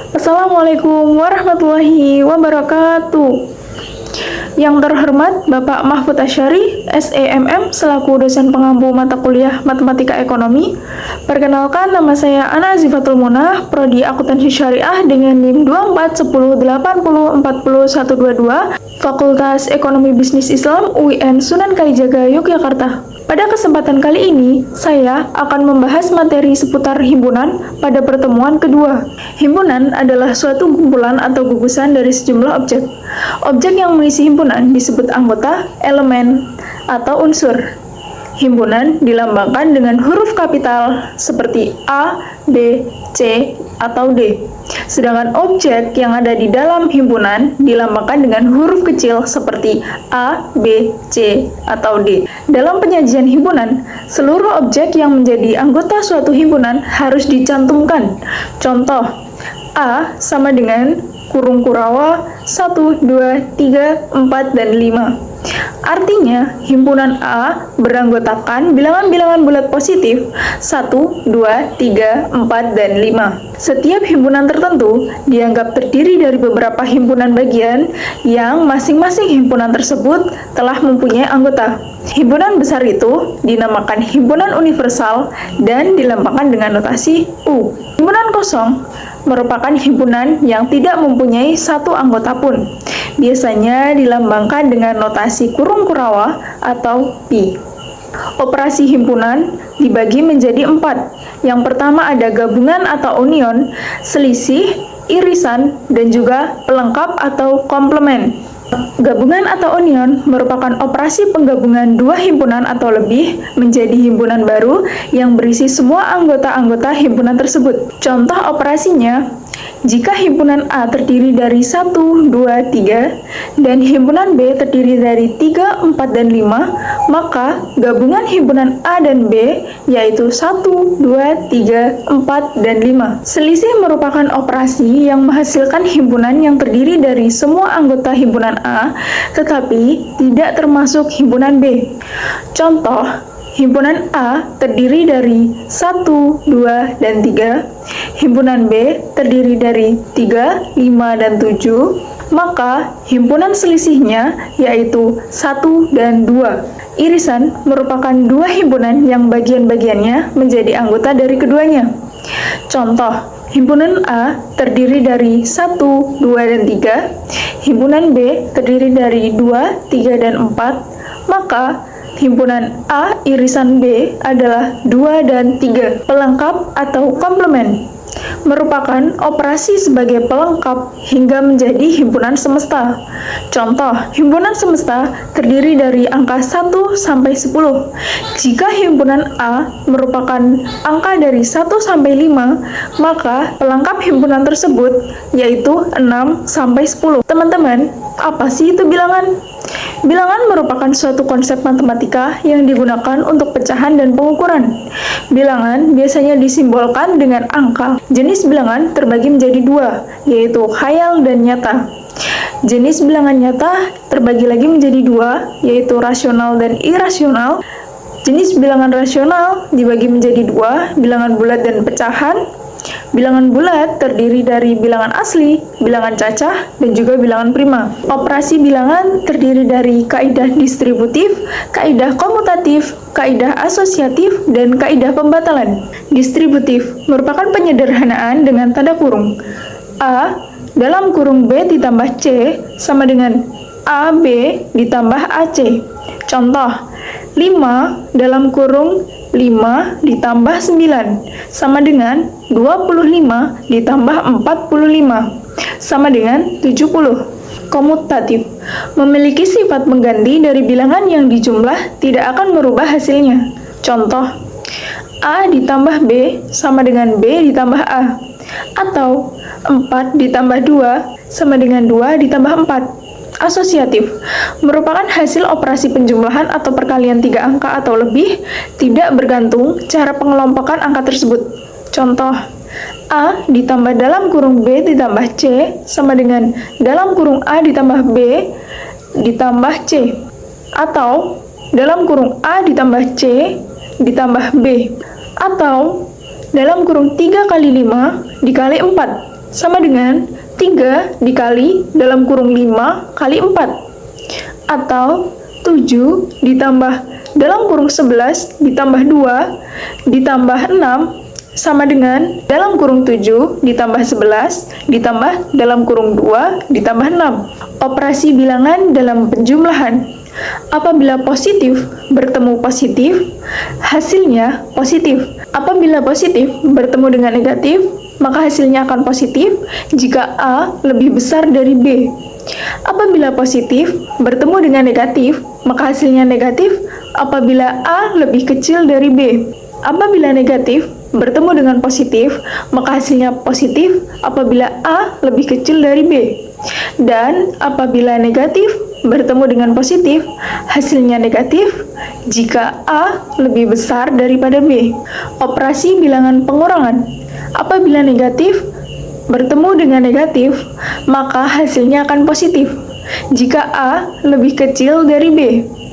Assalamualaikum warahmatullahi wabarakatuh. Yang terhormat Bapak Mahfud Asyari, SEMM, selaku dosen pengampu mata kuliah Matematika Ekonomi. Perkenalkan, nama saya Ana Zifatul Munah, Prodi Akuntansi Syariah dengan NIM 241080402122, Fakultas Ekonomi Bisnis Islam UIN Sunan Kalijaga, Yogyakarta. Pada kesempatan kali ini, saya akan membahas materi seputar himpunan pada pertemuan kedua. Himpunan adalah suatu kumpulan atau gugusan dari sejumlah objek. Objek yang mengisi himpunan disebut anggota, elemen, atau unsur. Himpunan dilambangkan dengan huruf kapital seperti A, B, C, atau D. Sedangkan objek yang ada di dalam himpunan dilambangkan dengan huruf kecil seperti A, B, C, atau D. Dalam penyajian himpunan, seluruh objek yang menjadi anggota suatu himpunan harus dicantumkan. Contoh, A sama dengan kurung kurawa 1, 2, 3, 4, dan 5. Artinya, himpunan A beranggotakan bilangan-bilangan bulat positif 1, 2, 3, 4, dan 5. Setiap himpunan tertentu dianggap terdiri dari beberapa himpunan bagian yang masing-masing himpunan tersebut telah mempunyai anggota. Himpunan besar itu dinamakan himpunan universal dan dilambangkan dengan notasi U. Himpunan kosong merupakan himpunan yang tidak mempunyai satu anggota pun. Biasanya dilambangkan dengan notasi kurung kurawa atau pi. Operasi himpunan dibagi menjadi 4. Yang pertama ada gabungan atau union, selisih, irisan, dan juga pelengkap atau komplement. Gabungan atau union merupakan operasi penggabungan dua himpunan atau lebih menjadi himpunan baru yang berisi semua anggota-anggota himpunan tersebut. Contoh operasinya, jika himpunan A terdiri dari 1, 2, 3, dan himpunan B terdiri dari 3, 4, dan 5, maka gabungan himpunan A dan B yaitu 1, 2, 3, 4, dan 5. Selisih merupakan operasi yang menghasilkan himpunan yang terdiri dari semua anggota himpunan A, tetapi tidak termasuk himpunan B. Contoh, himpunan A terdiri dari 1, 2, dan 3, himpunan B terdiri dari 3, 5, dan 7, maka himpunan selisihnya yaitu 1 dan 2. Irisan merupakan dua himpunan yang bagian-bagiannya menjadi anggota dari keduanya. Contoh, himpunan A terdiri dari 1, 2, dan 3, himpunan B terdiri dari 2, 3, dan 4, maka himpunan A irisan B adalah 2 dan 3. Pelengkap atau komplement merupakan operasi sebagai pelengkap hingga menjadi himpunan semesta. Contoh, himpunan semesta terdiri dari angka 1 sampai 10. Jika himpunan A merupakan angka dari 1 sampai 5, maka pelengkap himpunan tersebut yaitu 6 sampai 10. Teman-teman, apa sih itu bilangan? Bilangan merupakan suatu konsep matematika yang digunakan untuk pecahan dan pengukuran. Bilangan biasanya disimbolkan dengan angka. Jenis bilangan terbagi menjadi dua, yaitu khayal dan nyata. Jenis bilangan nyata terbagi lagi menjadi dua, yaitu rasional dan irasional. Jenis bilangan rasional dibagi menjadi dua, bilangan bulat dan pecahan. Bilangan bulat terdiri dari bilangan asli, bilangan cacah, dan juga bilangan prima. Operasi bilangan terdiri dari kaidah distributif, kaidah komutatif, kaidah asosiatif, dan kaidah pembatalan. Distributif merupakan penyederhanaan dengan tanda kurung. A dalam kurung B ditambah C sama dengan AB ditambah AC. Contoh, 5 dalam kurung 5 ditambah 9 sama dengan 25 ditambah 45 sama dengan 70. Komutatif memiliki sifat mengganti dari bilangan yang dijumlah tidak akan merubah hasilnya. Contoh, A ditambah B sama dengan B ditambah A, atau 4 ditambah 2 sama dengan 2 ditambah 4. Asosiatif merupakan hasil operasi penjumlahan atau perkalian tiga angka atau lebih, tidak bergantung cara pengelompokan angka tersebut. Contoh, A ditambah dalam kurung B ditambah C sama dengan dalam kurung A ditambah B ditambah C, atau dalam kurung A ditambah C ditambah B, atau dalam kurung 3 kali 5 dikali 4. sama dengan 3 dikali dalam kurung 5 kali 4, atau 7 ditambah dalam kurung 11 ditambah 2 ditambah 6 sama dengan dalam kurung 7 ditambah 11 ditambah dalam kurung 2 ditambah 6. Operasi bilangan dalam penjumlahan. Apabila positif bertemu positif, hasilnya positif. Apabila positif bertemu dengan negatif, maka hasilnya akan positif jika A lebih besar dari B. Apabila positif bertemu dengan negatif, maka hasilnya negatif apabila A lebih kecil dari B. Apabila negatif bertemu dengan positif, maka hasilnya positif apabila A lebih kecil dari B. Dan apabila negatif bertemu dengan positif, hasilnya negatif jika A lebih besar daripada B. Operasi bilangan pengurangan. Apabila negatif bertemu dengan negatif, maka hasilnya akan positif jika A lebih kecil dari B.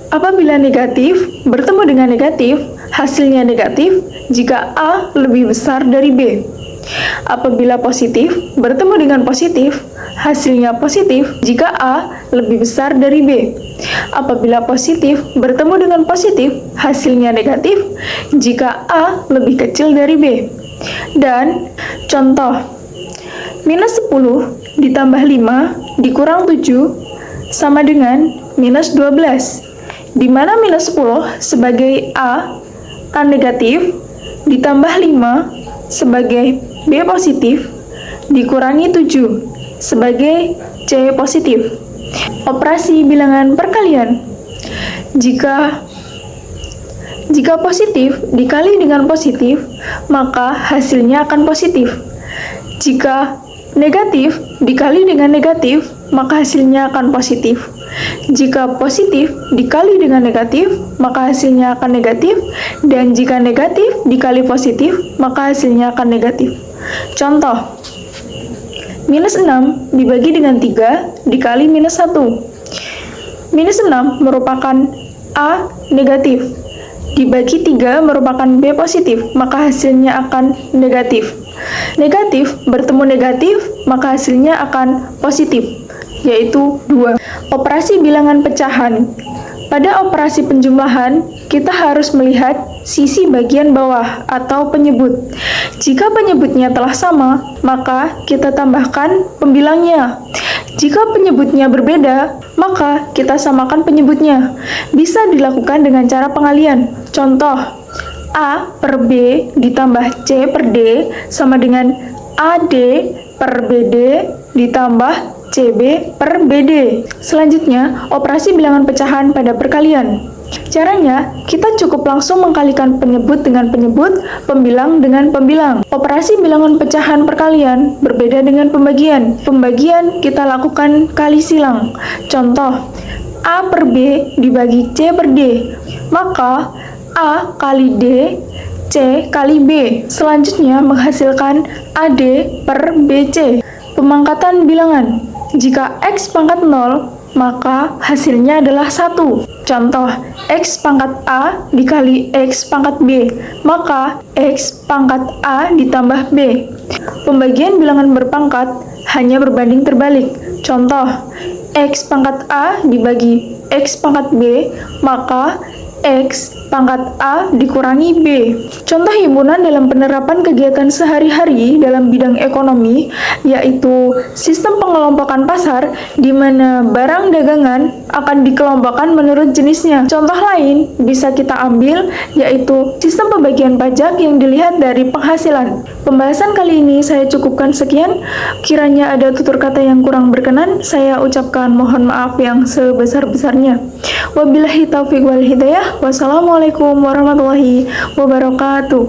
Apabila negatif bertemu dengan negatif, hasilnya negatif jika A lebih besar dari B. Apabila positif bertemu dengan positif, hasilnya positif jika A lebih besar dari B. Apabila positif bertemu dengan positif, hasilnya negatif jika A lebih kecil dari B. Dan contoh, minus 10 ditambah 5 dikurang 7 sama dengan minus 12, di mana minus 10 sebagai A kan negatif ditambah 5 sebagai B positif dikurangi 7 sebagai C positif. Operasi bilangan perkalian. Jika positif dikali dengan positif, maka hasilnya akan positif. Jika negatif dikali dengan negatif, maka hasilnya akan positif. Jika positif dikali dengan negatif, maka hasilnya akan negatif. Dan jika negatif dikali positif, maka hasilnya akan negatif. Contoh, minus 6 dibagi dengan 3 dikali minus 1. Minus 6 merupakan A negatif, dibagi 3 merupakan B positif, maka hasilnya akan negatif. Negatif bertemu negatif, maka hasilnya akan positif, yaitu 2. Operasi bilangan pecahan. Pada operasi penjumlahan, kita harus melihat sisi bagian bawah atau penyebut. Jika penyebutnya telah sama, maka kita tambahkan pembilangnya. Jika penyebutnya berbeda, maka kita samakan penyebutnya. Bisa dilakukan dengan cara pengalian. Contoh, A per B ditambah C per D sama dengan AD per BD ditambah CB per BD. Selanjutnya, operasi bilangan pecahan pada perkalian. Caranya, kita cukup langsung mengkalikan penyebut dengan penyebut, pembilang dengan pembilang. Operasi bilangan pecahan perkalian berbeda dengan pembagian. Pembagian kita lakukan kali silang. Contoh, A per B dibagi C per D, maka A kali D, C kali B. Selanjutnya menghasilkan AD per BC. Pemangkatan bilangan. Jika X pangkat 0, maka hasilnya adalah 1. Contoh, X pangkat A dikali X pangkat B, maka X pangkat A ditambah B. Pembagian bilangan berpangkat hanya berbanding terbalik. Contoh, X pangkat A dibagi X pangkat B, maka X pangkat A dikurangi B. Contoh himpunan dalam penerapan kegiatan sehari-hari dalam bidang ekonomi, yaitu sistem pengelompokan pasar, di mana barang dagangan akan dikelompokkan menurut jenisnya. Contoh lain bisa kita ambil, yaitu sistem pembagian pajak yang dilihat dari penghasilan. Pembahasan kali ini saya cukupkan sekian. Kiranya ada tutur kata yang kurang berkenan, saya ucapkan mohon maaf yang sebesar-besarnya. Wabillahi taufiq wal hidayah. Wassalamualaikum warahmatullahi wabarakatuh.